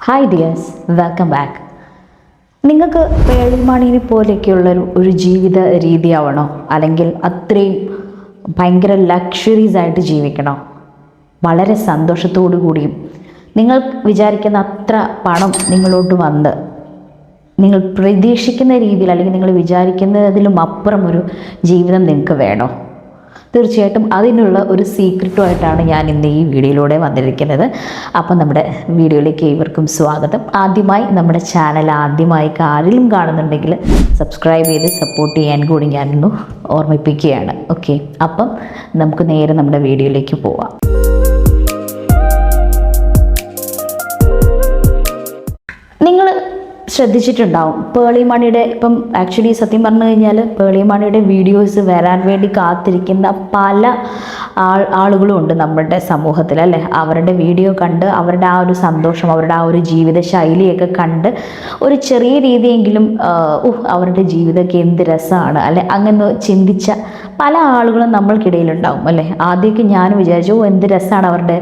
Hi dears, welcome back. നിങ്ങൾക്ക് പേളിമാണിനെ പോലെയൊക്കെയുള്ളൊരു ജീവിത രീതിയാവണോ, അല്ലെങ്കിൽ അത്രയും ഭയങ്കര ലക്ഷറീസ് ആയിട്ട് ജീവിക്കണോ? വളരെ സന്തോഷത്തോടു കൂടിയും നിങ്ങൾ വിചാരിക്കുന്ന അത്ര പണം നിങ്ങളോട്ട് വന്ന് നിങ്ങൾ പ്രതീക്ഷിക്കുന്ന രീതിയിൽ, അല്ലെങ്കിൽ നിങ്ങൾ വിചാരിക്കുന്നതിലും അപ്പുറം ഒരു ജീവിതം നിങ്ങൾക്ക് വേണോ? തീർച്ചയായിട്ടും അതിനുള്ള ഒരു സീക്രട്ടുമായിട്ടാണ് ഞാൻ ഇന്ന് ഈ വീഡിയോയിലൂടെ വന്നിരിക്കുന്നത്. അപ്പം നമ്മുടെ വീഡിയോയിലേക്ക് ഏവർക്കും സ്വാഗതം. ആദ്യമായി നമ്മുടെ ചാനൽ ആരെങ്കിലും കാണുന്നുണ്ടെങ്കിൽ സബ്സ്ക്രൈബ് ചെയ്ത് സപ്പോർട്ട് ചെയ്യാൻ കൂടി ഞാനൊന്ന് ഓർമ്മിപ്പിക്കുകയാണ്. ഓക്കെ, അപ്പം നമുക്ക് നേരെ നമ്മുടെ വീഡിയോയിലേക്ക് പോവാം. നിങ്ങൾ ശ്രദ്ധിച്ചിട്ടുണ്ടാവും, പേളിമാണിയുടെ ഇപ്പം ആക്ച്വലി സത്യം പറഞ്ഞു കഴിഞ്ഞാൽ പേളിമാണിയുടെ വീഡിയോസ് വരാൻ വേണ്ടി കാത്തിരിക്കുന്ന പല ആളുകളും ഉണ്ട് നമ്മുടെ സമൂഹത്തിൽ, അല്ലേ? അവരുടെ വീഡിയോ കണ്ട് അവരുടെ ആ ഒരു സന്തോഷം, അവരുടെ ആ ഒരു ജീവിത ശൈലിയൊക്കെ കണ്ട് ഒരു ചെറിയ രീതിയെങ്കിലും അവരുടെ ജീവിതമൊക്കെ എന്ത് രസമാണ്, അല്ലെ? അങ്ങനെ ചിന്തിച്ച പല ആളുകളും നമ്മൾക്കിടയിലുണ്ടാവും, അല്ലേ? ആദ്യമൊക്കെ ഞാൻ വിചാരിച്ചു എന്ത് രസമാണ് അവരുടെ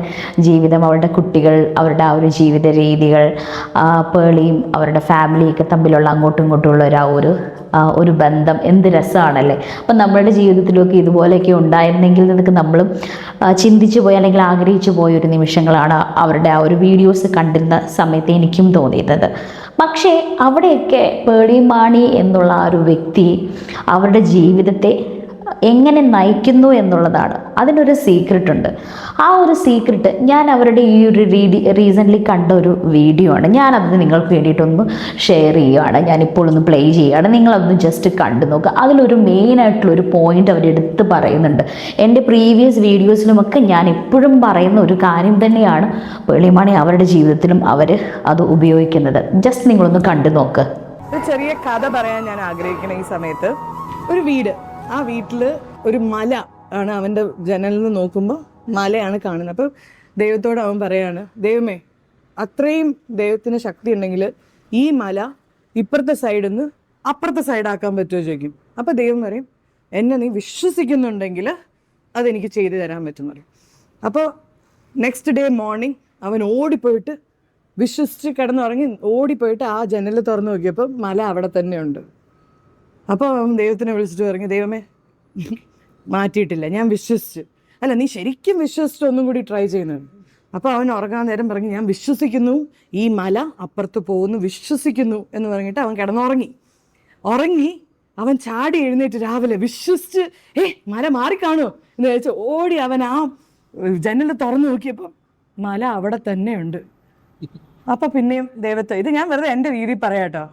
ജീവിതം, അവരുടെ കുട്ടികൾ, അവരുടെ ആ ഒരു ജീവിത രീതികൾ, പേളിയും അവരുടെ ഫാമിലിയൊക്കെ തമ്മിലുള്ള അങ്ങോട്ടും ഇങ്ങോട്ടുമുള്ള ഒരു ബന്ധം എന്ത് രസമാണല്ലേ. അപ്പം നമ്മളുടെ ജീവിതത്തിലൊക്കെ ഇതുപോലെയൊക്കെ ഉണ്ടായിരുന്നെങ്കിൽ എന്നൊക്കെ നമ്മളും ചിന്തിച്ചു പോയി, അല്ലെങ്കിൽ ആഗ്രഹിച്ചു പോയ ഒരു നിമിഷങ്ങളാണ് അവരുടെ ആ ഒരു വീഡിയോസ് കണ്ടിരുന്ന സമയത്ത് എനിക്കും തോന്നിയിരുന്നത്. പക്ഷേ അവിടെയൊക്കെ പേളിമാണി എന്നുള്ള ആ ഒരു വ്യക്തി അവരുടെ ജീവിതത്തെ എങ്ങനെ നയിക്കുന്നു എന്നുള്ളതാണ്. അതിനൊരു സീക്രട്ട് ഉണ്ട്. ആ ഒരു സീക്രട്ട് ഞാൻ അവരുടെ ഈ ഒരു റീസെൻ്റ്ലി കണ്ട ഒരു വീഡിയോ ആണ്. ഞാനത് നിങ്ങൾക്ക് വേണ്ടിയിട്ടൊന്ന് ഷെയർ ചെയ്യുകയാണ്. ഞാനിപ്പോൾ ഒന്ന് പ്ലേ ചെയ്യുകയാണ്, നിങ്ങളതൊന്ന് ജസ്റ്റ് കണ്ടു നോക്കുക. അതിലൊരു മെയിനായിട്ടുള്ളൊരു പോയിന്റ് അവരെടുത്ത് പറയുന്നുണ്ട്. എൻ്റെ പ്രീവിയസ് വീഡിയോസിലുമൊക്കെ ഞാൻ എപ്പോഴും പറയുന്ന ഒരു കാര്യം തന്നെയാണ് പേളിമാണി അവരുടെ ജീവിതത്തിലും അവർ അത് ഉപയോഗിക്കുന്നത്. ജസ്റ്റ് നിങ്ങളൊന്ന് കണ്ടു നോക്ക്. ഒരു ചെറിയ കഥ പറയാൻ ഞാൻ ആഗ്രഹിക്കുന്ന ഈ സമയത്ത്, ഒരു വീട്, ആ വീട്ടിൽ ഒരു മല ആണ്. അവൻ്റെ ജനലിൽ നിന്ന് നോക്കുമ്പോൾ മലയാണ് കാണുന്നത്. അപ്പോൾ ദൈവത്തോട് അവൻ പറയാണ്, ദൈവമേ, അത്രയും ദൈവത്തിന് ശക്തി ഉണ്ടെങ്കിൽ ഈ മല ഇപ്പുറത്തെ സൈഡിൽ നിന്ന് അപ്പുറത്തെ സൈഡാക്കാൻ പറ്റുമോ ചോദിക്കും. അപ്പോൾ ദൈവം പറയും, എന്നെ നീ വിശ്വസിക്കുന്നുണ്ടെങ്കിൽ അതെനിക്ക് ചെയ്തു തരാൻ പറ്റുമെന്ന് പറയും. അപ്പോൾ നെക്സ്റ്റ് ഡേ മോർണിംഗ് അവൻ ഓടിപ്പോയിട്ട് വിശ്വസിച്ച് കിടന്നുറങ്ങി ഓടിപ്പോയിട്ട് ആ ജനൽ തുറന്നു നോക്കിയപ്പോൾ മല അവിടെ തന്നെയുണ്ട്. അപ്പോൾ അവൻ ദൈവത്തിനെ വിളിച്ചിട്ട് പറഞ്ഞു, ദൈവമേ, മാറ്റിയിട്ടില്ല, ഞാൻ വിശ്വസിച്ചു. അല്ല, നീ ശരിക്കും വിശ്വസിച്ച് ഒന്നും കൂടി ട്രൈ ചെയ്യുന്നുണ്ട്. അപ്പോൾ അവൻ ഉറങ്ങാൻ നേരം പറഞ്ഞു, ഞാൻ വിശ്വസിക്കുന്നു, ഈ മല അപ്പുറത്ത് പോകുന്നു, വിശ്വസിക്കുന്നു എന്ന് പറഞ്ഞിട്ട് അവൻ കിടന്നുറങ്ങി. അവൻ ചാടി എഴുന്നേറ്റ് രാവിലെ വിശ്വസിച്ച് മല മാറിക്കാണുമോ എന്ന് ചോദിച്ചു ഓടി അവൻ ആ ജനൽ തുറന്നു നോക്കിയപ്പോൾ മല അവിടെ തന്നെയുണ്ട്. അപ്പോൾ പിന്നെയും ദൈവത്തെ, ഇത് ഞാൻ വെറുതെ എൻ്റെ രീതിയിൽ പറയാട്ടോ,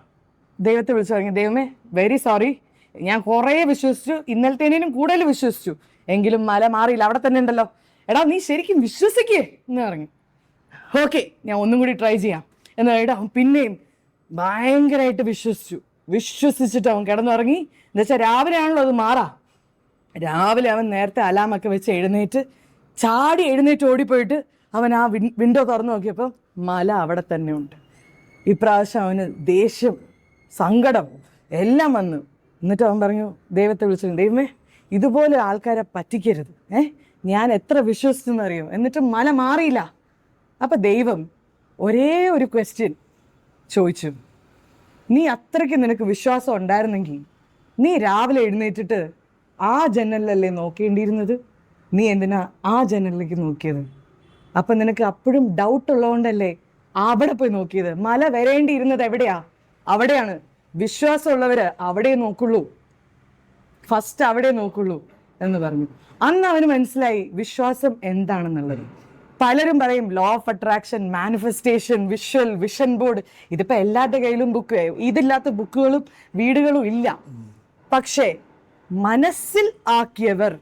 ദൈവത്തെ വിളിച്ചു പറഞ്ഞു, ദൈവമേ, വെരി സോറി, ഞാൻ കുറേ വിശ്വസിച്ചു, ഇന്നലത്തേനും കൂടുതൽ വിശ്വസിച്ചു, എങ്കിലും മല മാറിയില്ല, അവിടെ തന്നെ ഉണ്ടല്ലോ. എടാ, നീ ശരിക്കും വിശ്വസിക്കേ എന്ന് പറഞ്ഞു. ഓക്കെ, ഞാൻ ഒന്നും കൂടി ട്രൈ ചെയ്യാം എന്ന് പറഞ്ഞിട്ട് അവൻ പിന്നെയും ഭയങ്കരമായിട്ട് വിശ്വസിച്ചിട്ട് അവൻ കിടന്നുറങ്ങി. എന്ന് വെച്ചാൽ രാവിലെ ആണല്ലോ അത് മാറാ. രാവിലെ അവൻ നേരത്തെ അലാമൊക്കെ വെച്ച് ചാടി എഴുന്നേറ്റ് ഓടിപ്പോയിട്ട് അവൻ ആ വിൻഡോ തുറന്നു നോക്കിയപ്പോൾ മല അവിടെ തന്നെ ഉണ്ട്. ഇപ്രാവശ്യം അവന് ദേഷ്യം, സങ്കടം എല്ലാം വന്നു. എന്നിട്ട് അവൻ പറഞ്ഞു, ദൈവത്തെ വിളിച്ചു, ദൈവമേ, ഇതുപോലെ ആൾക്കാരെ പറ്റിക്കരുത്, ഞാൻ എത്ര വിശ്വസിച്ചെന്നറിയോ, എന്നിട്ട് മല മാറിയില്ല. അപ്പം ദൈവം ഒരേ ഒരു ക്വസ്റ്റ്യൻ ചോദിച്ചു, നീ അത്രയ്ക്ക് നിനക്ക് വിശ്വാസം ഉണ്ടായിരുന്നെങ്കിൽ നീ രാവിലെ എഴുന്നേറ്റിട്ട് ആ ജനലിലല്ലേ നോക്കേണ്ടിയിരുന്നത്, നീ എന്തിനാ ആ ജനലിലേക്ക് നോക്കിയത്? അപ്പം നിനക്ക് അപ്പോഴും ഡൗട്ട് ഉള്ളതുകൊണ്ടല്ലേ അവിടെ പോയി നോക്കിയത്. മല വരേണ്ടിയിരുന്നത് എവിടെയാ? അവിടെയാണ്. വിശ്വാസമുള്ളവർ അവിടെ നോക്കുള്ളൂ, ഫസ്റ്റ് അവിടെ നോക്കുള്ളൂ എന്ന് പറഞ്ഞു. അന്ന് അവന് മനസ്സിലായി വിശ്വാസം എന്താണെന്നുള്ളത്. പലരും പറയും law of attraction, manifestation, vision board, ഇതിപ്പോൾ എല്ലാവരുടെ കയ്യിലും ബുക്ക്, ഇതില്ലാത്ത ബുക്കുകളും വീടുകളും ഇല്ല. പക്ഷേ മനസ്സിൽ ആക്കിയവർ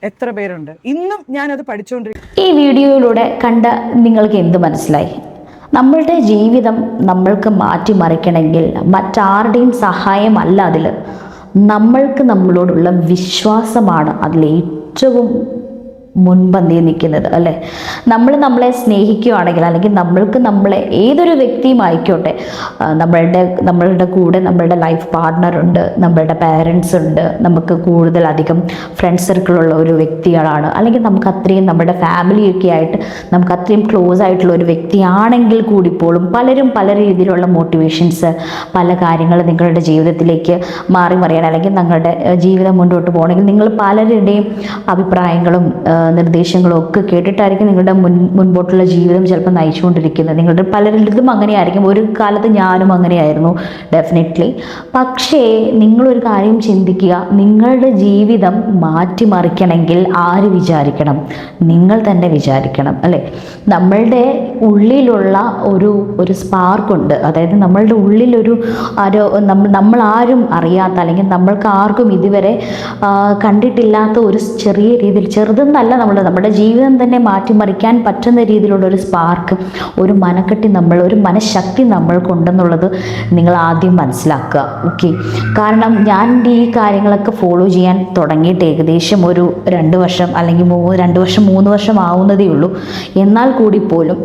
എത്ര പേരുണ്ട്? ഇന്നും ഞാനത് പഠിച്ചുകൊണ്ടിരിക്കും. ഈ വീഡിയോയിലൂടെ കണ്ട നിങ്ങൾക്ക് എന്ത് മനസ്സിലായി? നമ്മളുടെ ജീവിതം നമ്മൾക്ക് മാറ്റിമറിക്കണമെങ്കിൽ മറ്റാരുടെയും സഹായമല്ല, നമ്മൾക്ക് നമ്മളോടുള്ള വിശ്വാസമാണ് അതിലേറ്റവും മുൻപന്തിയിൽ നിൽക്കുന്നത് അല്ലേ. നമ്മളെ സ്നേഹിക്കുകയാണെങ്കിൽ, അല്ലെങ്കിൽ നമ്മളെ ഏതൊരു വ്യക്തിയും ആയിക്കോട്ടെ, നമ്മളുടെ കൂടെ നമ്മളുടെ ലൈഫ് പാർട്ട്ണറുണ്ട്, നമ്മളുടെ പാരൻസ് ഉണ്ട്, നമുക്ക് കൂടുതലധികം ഫ്രണ്ട് സർക്കിളുള്ള ഒരു വ്യക്തികളാണ്, അല്ലെങ്കിൽ നമുക്ക് അത്രയും നമ്മുടെ ഫാമിലിയൊക്കെ ആയിട്ട് നമുക്ക് അത്രയും ക്ലോസ് ആയിട്ടുള്ള ഒരു വ്യക്തിയാണെങ്കിൽ കൂടി പോലും പലരും പല രീതിയിലുള്ള മോട്ടിവേഷൻസ്, പല കാര്യങ്ങൾ നിങ്ങളുടെ ജീവിതത്തിലേക്ക് മറിയാൻ, അല്ലെങ്കിൽ നിങ്ങളുടെ ജീവിതം മുന്നോട്ട് പോകണമെങ്കിൽ നിങ്ങൾ പലരുടെയും അഭിപ്രായങ്ങളും നിർദ്ദേശങ്ങളും ഒക്കെ കേട്ടിട്ടായിരിക്കും നിങ്ങളുടെ മുൻപോട്ടുള്ള ജീവിതം ചിലപ്പോൾ നയിച്ചുകൊണ്ടിരിക്കുന്നത്. നിങ്ങളുടെ പലരിലും അങ്ങനെയായിരിക്കും. ഒരു കാലത്ത് ഞാനും അങ്ങനെയായിരുന്നു, ഡെഫിനറ്റ്ലി. പക്ഷേ നിങ്ങളൊരു കാര്യം ചിന്തിക്കുക, നിങ്ങളുടെ ജീവിതം മാറ്റിമറിക്കണമെങ്കിൽ ആര് വിചാരിക്കണം? നിങ്ങൾ തന്നെ വിചാരിക്കണം അല്ലേ. നമ്മളുടെ ഉള്ളിലുള്ള ഒരു സ്പാർക്കുണ്ട്, അതായത് നമ്മളുടെ ഉള്ളിലൊരു നമ്മളാരും അറിയാത്ത, അല്ലെങ്കിൽ നമ്മൾക്ക് ആർക്കും ഇതുവരെ കണ്ടിട്ടില്ലാത്ത ഒരു ചെറിയ രീതിയിൽ, ചെറുതെന്നല്ല, നമ്മുടെ ജീവിതം തന്നെ മാറ്റിമറിക്കാൻ പറ്റുന്ന രീതിയിലുള്ള ഒരു സ്പാർക്ക്, ഒരു മനക്കെട്ടി, ഒരു മനഃശക്തി നമ്മൾക്കുണ്ടെന്നുള്ളത് നിങ്ങൾ ആദ്യം മനസ്സിലാക്കുക. ഓക്കെ, കാരണം ഞാൻ ഈ കാര്യങ്ങളൊക്കെ ഫോളോ ചെയ്യാൻ തുടങ്ങിയിട്ട് ഏകദേശം ഒരു 2 വർഷം അല്ലെങ്കിൽ 2 വർഷം 3 വർഷം ആവുന്നതേ ഉള്ളൂ. എന്നാൽ കൂടി പോലും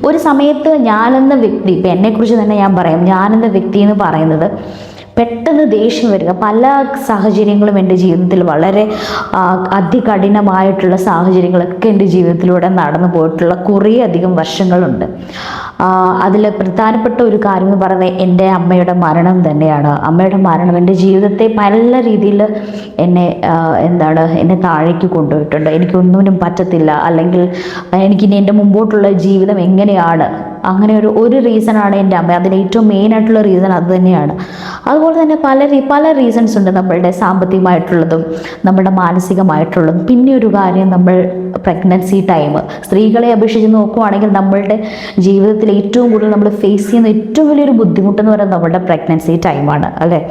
ഒരു സമയത്ത് ഞാനെന്ന വ്യക്തി, ഇപ്പം എന്നെക്കുറിച്ച് തന്നെ ഞാൻ പറയാം, ഞാനെന്ന വ്യക്തി എന്ന് പറയുന്നത് പെട്ടെന്ന് ദേഷ്യം വരിക. പല സാഹചര്യങ്ങളും എൻ്റെ ജീവിതത്തിൽ വളരെ അതികഠിനമായിട്ടുള്ള സാഹചര്യങ്ങളൊക്കെ എൻ്റെ ജീവിതത്തിലൂടെ നടന്നു പോയിട്ടുള്ള കുറേ അധികം വർഷങ്ങളുണ്ട്. അതിൽ പ്രധാനപ്പെട്ട ഒരു കാര്യം എന്ന് പറയുന്നത് എൻ്റെ അമ്മയുടെ മരണം തന്നെയാണ്. അമ്മയുടെ മരണം എൻ്റെ ജീവിതത്തെ പല രീതിയിൽ എന്നെ താഴേക്ക് കൊണ്ടുപോയിട്ടുണ്ട്. എനിക്കൊന്നിനും പറ്റത്തില്ല, അല്ലെങ്കിൽ എനിക്കിനി എൻ്റെ മുമ്പോട്ടുള്ള ജീവിതം എങ്ങനെയാണ്, അങ്ങനെ ഒരു റീസണാണ് എൻ്റെ അമ്മ. അതിന് ഏറ്റവും മെയിനായിട്ടുള്ള റീസൺ അത് തന്നെയാണ്. അതുപോലെ തന്നെ പല റീസൺസ് ഉണ്ട്, നമ്മളുടെ സാമ്പത്തികമായിട്ടുള്ളതും നമ്മുടെ മാനസികമായിട്ടുള്ളതും. പിന്നെ ഒരു കാര്യം, നമ്മൾ പ്രഗ്നൻസി ടൈം, സ്ത്രീകളെ അപേക്ഷിച്ച് നോക്കുവാണെങ്കിൽ നമ്മളുടെ ജീവിതത്തിൽ ഏറ്റവും കൂടുതൽ നമ്മൾ ഫേസ് ചെയ്യുന്ന ഏറ്റവും വലിയൊരു ബുദ്ധിമുട്ടെന്ന് പറയുന്നത് നമ്മുടെ പ്രഗ്നൻസി ടൈമാണ് അല്ലേ.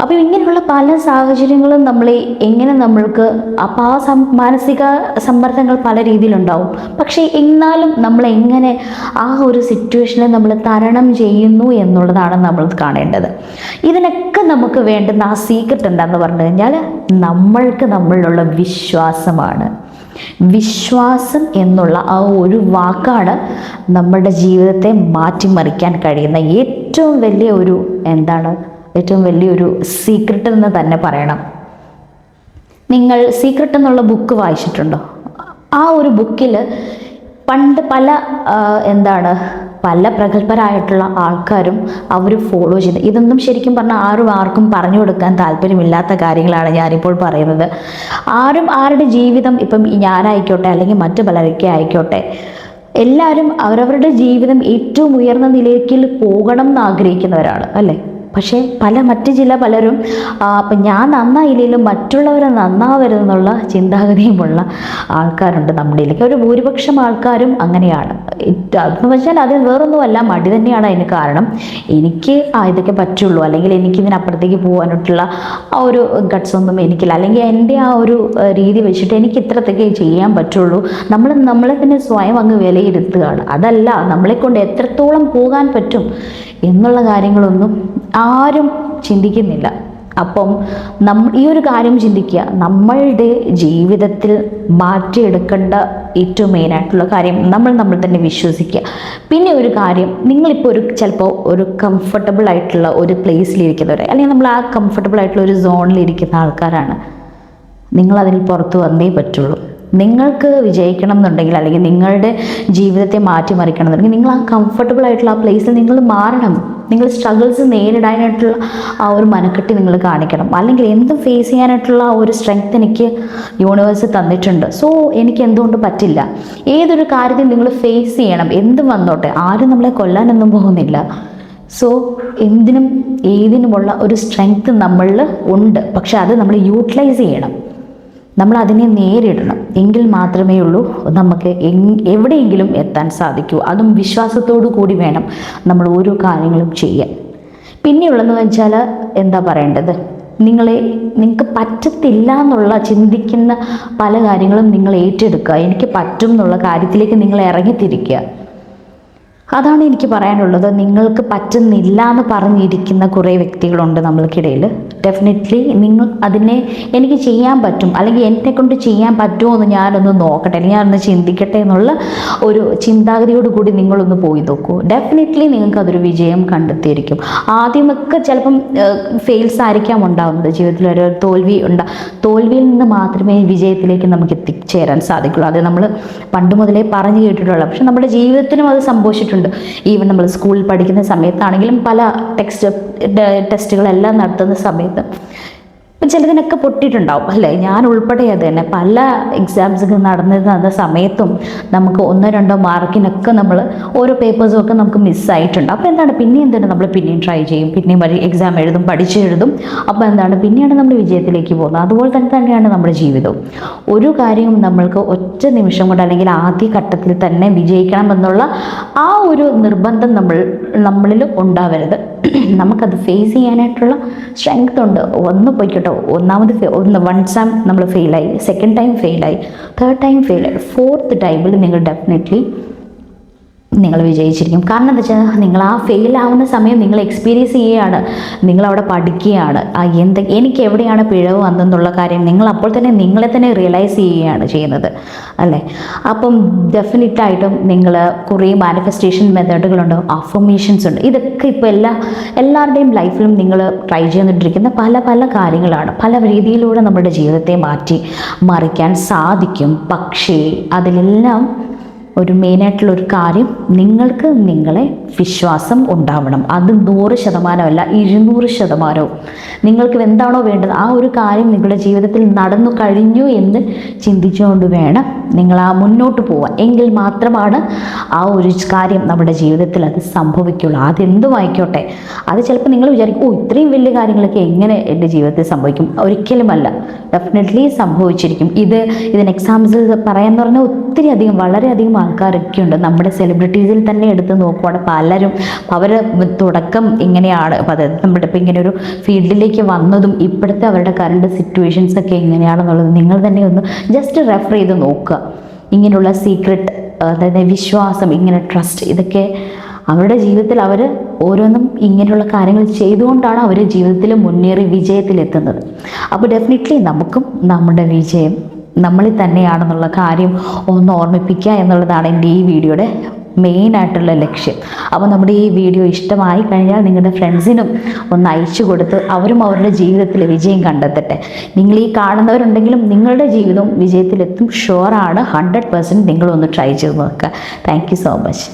അപ്പോൾ ഇങ്ങനെയുള്ള പല സാഹചര്യങ്ങളും നമ്മൾക്ക് മാനസിക സമ്മർദ്ദങ്ങൾ പല രീതിയിലുണ്ടാവും. പക്ഷേ എന്നാലും നമ്മളെങ്ങനെ ആ ഒരു സിറ്റുവേഷനെ നമ്മൾ തരണം ചെയ്യുന്നു എന്നുള്ളതാണ് നമ്മൾ കാണേണ്ടത്. ഇതിനൊക്കെ നമുക്ക് വേണ്ടുന്ന ആ സീക്രട്ട് എന്താണെന്ന് പറഞ്ഞു കഴിഞ്ഞാൽ നമ്മളിലുള്ള വിശ്വാസമാണ്. വിശ്വാസം എന്നുള്ള ആ ഒരു വാക്കാണ് നമ്മുടെ ജീവിതത്തെ മാറ്റിമറിക്കാൻ കഴിയുന്ന ഏറ്റവും വലിയൊരു സീക്രട്ട് എന്ന് തന്നെ പറയണം. നിങ്ങൾ സീക്രട്ട് എന്നുള്ള ബുക്ക് വായിച്ചിട്ടുണ്ടോ? ആ ഒരു ബുക്കിൽ പണ്ട് പല പ്രഗത്ഭരായിട്ടുള്ള ആൾക്കാരും അവർ ഫോളോ ചെയ്ത്, ഇതൊന്നും ശരിക്കും പറഞ്ഞാൽ ആർക്കും പറഞ്ഞു കൊടുക്കാൻ താല്പര്യമില്ലാത്ത കാര്യങ്ങളാണ് ഞാനിപ്പോൾ പറയുന്നത്. ആരുടെ ജീവിതം, ഇപ്പം ഞാനായിക്കോട്ടെ അല്ലെങ്കിൽ മറ്റു പലരൊക്കെ ആയിക്കോട്ടെ, എല്ലാവരും അവരവരുടെ ജീവിതം ഏറ്റവും ഉയർന്ന നിലയ്ക്ക് പോകണം എന്ന് ആഗ്രഹിക്കുന്നവരാണ് അല്ലേ. പക്ഷേ പലരും അപ്പം ഞാൻ നന്നായില്ലെങ്കിലും മറ്റുള്ളവരെ നന്നാവരുതെന്നുള്ള ചിന്താഗതിയുമുള്ള ആൾക്കാരുണ്ട് നമ്മുടെ ഇതിലേക്ക്. ഒരു ഭൂരിപക്ഷം ആൾക്കാരും അങ്ങനെയാണ്. അതെന്ന് വെച്ചാൽ അത് വേറൊന്നുമല്ല, മടി തന്നെയാണ് അതിന് കാരണം. എനിക്ക് ഇതൊക്കെ പറ്റുള്ളൂ, അല്ലെങ്കിൽ എനിക്ക് ഇതിനപ്പുറത്തേക്ക് പോകാനായിട്ടുള്ള ആ ഒരു ഗട്ട്സ് ഒന്നും എനിക്കില്ല, അല്ലെങ്കിൽ എൻ്റെ ആ ഒരു രീതി വെച്ചിട്ട് എനിക്ക് ഇത്രത്തേക്ക് ചെയ്യാൻ പറ്റുള്ളൂ. നമ്മളെ തന്നെ സ്വയം അങ്ങ് വിലയിരുത്തുകയാണ്. അതല്ല, നമ്മളെക്കൊണ്ട് എത്രത്തോളം പോകാൻ പറ്റും എന്നുള്ള കാര്യങ്ങളൊന്നും ആരും ചിന്തിക്കുന്നില്ല. അപ്പം ഈ ഒരു കാര്യം ചിന്തിക്കുക, നമ്മളുടെ ജീവിതത്തിൽ മാറ്റിയെടുക്കേണ്ട ഏറ്റവും മെയിനായിട്ടുള്ള കാര്യം നമ്മൾ തന്നെ വിശ്വസിക്കുക. പിന്നെ ഒരു കാര്യം, നിങ്ങളിപ്പോൾ ചിലപ്പോൾ ഒരു കംഫർട്ടബിൾ ആയിട്ടുള്ള ഒരു പ്ലേസിലിരിക്കുന്നവർ, അല്ലെങ്കിൽ നമ്മൾ ആ കംഫർട്ടബിൾ ആയിട്ടുള്ള ഒരു സോണിലിരിക്കുന്ന ആൾക്കാരാണ്. നിങ്ങളതിൽ പുറത്ത് വന്നേ പറ്റുള്ളൂ. നിങ്ങൾക്ക് വിജയിക്കണം എന്നുണ്ടെങ്കിൽ, അല്ലെങ്കിൽ നിങ്ങളുടെ ജീവിതത്തെ മാറ്റിമറിക്കണം എന്നുണ്ടെങ്കിൽ നിങ്ങൾ ആ കംഫർട്ടബിൾ ആയിട്ടുള്ള ആ പ്ലേസിൽ നിങ്ങൾ മാറണം. നിങ്ങൾ സ്ട്രഗിൾസ് നേരിടാനായിട്ടുള്ള ആ ഒരു മനക്കെട്ടി നിങ്ങൾ കാണിക്കണം. അല്ലെങ്കിൽ എന്തും ഫേസ് ചെയ്യാനായിട്ടുള്ള ആ ഒരു സ്ട്രെങ്ത് എനിക്ക് യൂണിവേഴ്സ് തന്നിട്ടുണ്ട്. സോ എനിക്ക് എന്തുകൊണ്ട് പറ്റില്ല? ഏതൊരു കാര്യത്തിൽ നിങ്ങൾ ഫേസ് ചെയ്യണം, എന്തും വന്നോട്ടെ. ആരും നമ്മളെ കൊല്ലാനൊന്നും പോകുന്നില്ല. സോ ഏതിനുമുള്ള ഒരു സ്ട്രെങ്ത് നമ്മളിൽ ഉണ്ട്. പക്ഷെ അത് നമ്മൾ യൂട്ടിലൈസ് ചെയ്യണം, നമ്മൾ അതിനെ നേരിടണം. എങ്കിൽ മാത്രമേ ഉള്ളൂ നമുക്ക് എവിടെയെങ്കിലും എത്താൻ സാധിക്കൂ. അതും വിശ്വാസത്തോടു കൂടി വേണം നമ്മൾ ഓരോ കാര്യങ്ങളും ചെയ്യാൻ. പിന്നെയുള്ളതെന്ന് വെച്ചാൽ എന്താ പറയേണ്ടത്, നിങ്ങൾക്ക് പറ്റത്തില്ല എന്നുള്ള ചിന്തിക്കുന്ന പല കാര്യങ്ങളും നിങ്ങൾ ഏറ്റെടുക്കുക. എനിക്ക് പറ്റും എന്നുള്ള കാര്യത്തിലേക്ക് നിങ്ങൾ ഇറങ്ങിത്തിരിക്കുക. അതാണ് എനിക്ക് പറയാനുള്ളത്. നിങ്ങൾക്ക് പറ്റുന്നില്ല എന്ന് പറഞ്ഞിരിക്കുന്ന കുറേ വ്യക്തികളുണ്ട് നമ്മൾക്കിടയിൽ. ഡെഫിനറ്റ്ലി നിങ്ങൾ അതിനെ എനിക്ക് ചെയ്യാൻ പറ്റും, അല്ലെങ്കിൽ എന്നെ കൊണ്ട് ചെയ്യാൻ പറ്റുമോ എന്ന് ഞാനൊന്ന് നോക്കട്ടെ, അല്ലെങ്കിൽ ഞാനൊന്ന് ചിന്തിക്കട്ടെ എന്നുള്ള ഒരു ചിന്താഗതിയോട് കൂടി നിങ്ങളൊന്ന് പോയി നോക്കൂ. ഡെഫിനറ്റ്ലി നിങ്ങൾക്ക് അതൊരു വിജയം കണ്ടെത്തിയിരിക്കും. ആദ്യമൊക്കെ ചിലപ്പം ഫെയിൽസ് ആയിരിക്കാം ഉണ്ടാകുന്നത്, ജീവിതത്തിൽ ഒരു തോൽവിയിൽ നിന്ന് മാത്രമേ വിജയത്തിലേക്ക് നമുക്ക് എത്തിച്ചേരാൻ സാധിക്കുള്ളൂ. അത് നമ്മൾ പണ്ട് മുതലേ പറഞ്ഞു കേട്ടിട്ടുള്ള, പക്ഷെ നമ്മുടെ ജീവിതത്തിനും അത് സംഭവിച്ചിട്ടുണ്ട്. ഈവൻ നമ്മൾ സ്കൂളിൽ പഠിക്കുന്ന സമയത്താണെങ്കിലും പല ടെസ്റ്റുകളെല്ലാം നടത്തുന്ന സമയത്ത് ഇപ്പം ചിലതിനൊക്കെ പൊട്ടിയിട്ടുണ്ടാവും അല്ലേ. ഞാൻ ഉൾപ്പെടെ അത് തന്നെ പല എക്സാംസൊക്കെ നടന്ന സമയത്തും നമുക്ക് 1-2 മാർക്കിനൊക്കെ നമ്മൾ ഓരോ പേപ്പേഴ്സും ഒക്കെ നമുക്ക് മിസ്സായിട്ടുണ്ട്. അപ്പോൾ എന്താണ്, നമ്മൾ പിന്നെയും ട്രൈ ചെയ്യും, പിന്നെയും എക്സാം എഴുതും, പഠിച്ചെഴുതും. അപ്പോൾ പിന്നെയാണ് നമ്മൾ വിജയത്തിലേക്ക് പോകുന്നത്. അതുപോലെ തന്നെയാണ് നമ്മുടെ ജീവിതവും. ഒരു കാര്യവും നമ്മൾക്ക് ഒറ്റ നിമിഷം കൊണ്ട് അല്ലെങ്കിൽ ആദ്യ ഘട്ടത്തിൽ തന്നെ വിജയിക്കണം എന്നുള്ള ആ ഒരു നിർബന്ധം നമ്മളിൽ ഉണ്ടാവരുത്. നമുക്കത് ഫേസ് ചെയ്യാനായിട്ടുള്ള സ്ട്രെങ്ത് ഉണ്ട്. പോയിക്കോട്ടെ, വൺസ് ടൈം നമ്മൾ ഫെയിലായി, സെക്കൻഡ് ടൈം ഫെയിലായി, തേർഡ് ടൈം ഫെയിലായി, ഫോർത്ത് ടൈമിൽ നിങ്ങൾ ഡെഫിനറ്റ്ലി നിങ്ങൾ വിജയിച്ചിരിക്കും. കാരണം എന്താ വെച്ചാൽ നിങ്ങൾ ആ ഫെയിലാവുന്ന സമയം നിങ്ങൾ എക്സ്പീരിയൻസ് ചെയ്യുകയാണ്, നിങ്ങളവിടെ പഠിക്കുകയാണ്. എനിക്ക് എവിടെയാണ് പിഴവ് വന്നെന്നുള്ള കാര്യം നിങ്ങൾ അപ്പോൾ തന്നെ നിങ്ങളെ തന്നെ റിയലൈസ് ചെയ്യുകയാണ് ചെയ്യുന്നത് അല്ലേ. അപ്പം ഡെഫിനറ്റായിട്ടും നിങ്ങൾ കുറേ മാനിഫെസ്റ്റേഷൻ മെത്തേഡുകളുണ്ട്, അഫർമേഷൻസ് ഉണ്ട്. ഇതൊക്കെ ഇപ്പോൾ എല്ലാവരുടെയും ലൈഫിലും നിങ്ങൾ ട്രൈ ചെയ്തുകൊണ്ടിരിക്കുന്ന പല കാര്യങ്ങളാണ്. പല രീതിയിലൂടെ നമ്മുടെ ജീവിതത്തെ മറിക്കാൻ സാധിക്കും. പക്ഷേ അതിലെല്ലാം ഒരു മെയിനായിട്ടുള്ളൊരു കാര്യം, നിങ്ങൾക്ക് നിങ്ങളെ വിശ്വാസം ഉണ്ടാവണം. അത് 100%അല്ല, 200%. നിങ്ങൾക്ക് എന്താണോ വേണ്ടത് ആ ഒരു കാര്യം നിങ്ങളുടെ ജീവിതത്തിൽ നടന്നു കഴിഞ്ഞു എന്ന് ചിന്തിച്ചുകൊണ്ട് വേണം നിങ്ങൾ മുന്നോട്ട് പോവാൻ. എങ്കിൽ മാത്രമാണ് ആ ഒരു കാര്യം നമ്മുടെ ജീവിതത്തിൽ അത് സംഭവിക്കുള്ളൂ. അതെന്തും ആയിക്കോട്ടെ. അത് ചിലപ്പോൾ നിങ്ങൾ വിചാരിക്കും, ഇത്രയും വലിയ കാര്യങ്ങളൊക്കെ എങ്ങനെ എൻ്റെ ജീവിതത്തിൽ സംഭവിക്കും? ഒരിക്കലുമല്ല, ഡെഫിനറ്റ്ലി സംഭവിച്ചിരിക്കും. ഇതിന് എക്സാമ്പിൾസ് പറയാമെന്ന് പറഞ്ഞാൽ ഒത്തിരി അധികം, വളരെയധികം ആൾക്കാരൊക്കെ ഉണ്ട്. നമ്മുടെ സെലിബ്രിറ്റീസിൽ തന്നെ എടുത്ത് നോക്കുവാണ് പലരും. അവരുടെ തുടക്കം ഇങ്ങനെയാണ്. അപ്പോൾ അതായത് നമ്മുടെ ഇപ്പോൾ ഇങ്ങനെ ഒരു ഫീൽഡിലേക്ക് വന്നതും ഇപ്പോഴത്തെ അവരുടെ കറണ്ട് സിറ്റുവേഷൻസ് ഒക്കെ എങ്ങനെയാണെന്നുള്ളത് നിങ്ങൾ തന്നെ ഒന്ന് ജസ്റ്റ് റെഫർ ചെയ്ത് നോക്കുക. ഇങ്ങനെയുള്ള സീക്രട്ട്, അതായത് വിശ്വാസം, ഇങ്ങനെ ട്രസ്റ്റ്, ഇതൊക്കെ അവരുടെ ജീവിതത്തിൽ അവർ ഓരോന്നും ഇങ്ങനെയുള്ള കാര്യങ്ങൾ ചെയ്തുകൊണ്ടാണ് അവർ ജീവിതത്തിൽ മുന്നേറി വിജയത്തിലെത്തുന്നത്. അപ്പോൾ ഡെഫിനറ്റ്ലി നമുക്കും നമ്മുടെ വിജയം നമ്മളിൽ തന്നെയാണെന്നുള്ള കാര്യം ഒന്ന് ഓർമ്മിപ്പിക്കുക എന്നുള്ളതാണ് എൻ്റെ ഈ വീഡിയോയുടെ മെയിനായിട്ടുള്ള ലക്ഷ്യം. അപ്പോൾ നമ്മുടെ ഈ വീഡിയോ ഇഷ്ടമായി കഴിഞ്ഞാൽ നിങ്ങളുടെ ഫ്രണ്ട്സിനും ഒന്ന് അയച്ചു കൊടുത്ത് അവരും അവരുടെ ജീവിതത്തിൽ വിജയം കണ്ടെത്തട്ടെ. നിങ്ങൾ ഈ കാണുന്നവരുണ്ടെങ്കിലും നിങ്ങളുടെ ജീവിതവും വിജയത്തിലെത്തും, ഷുവറാണ്, 100%. നിങ്ങളൊന്ന് ട്രൈ ചെയ്ത് നോക്കുക. Thank you so much.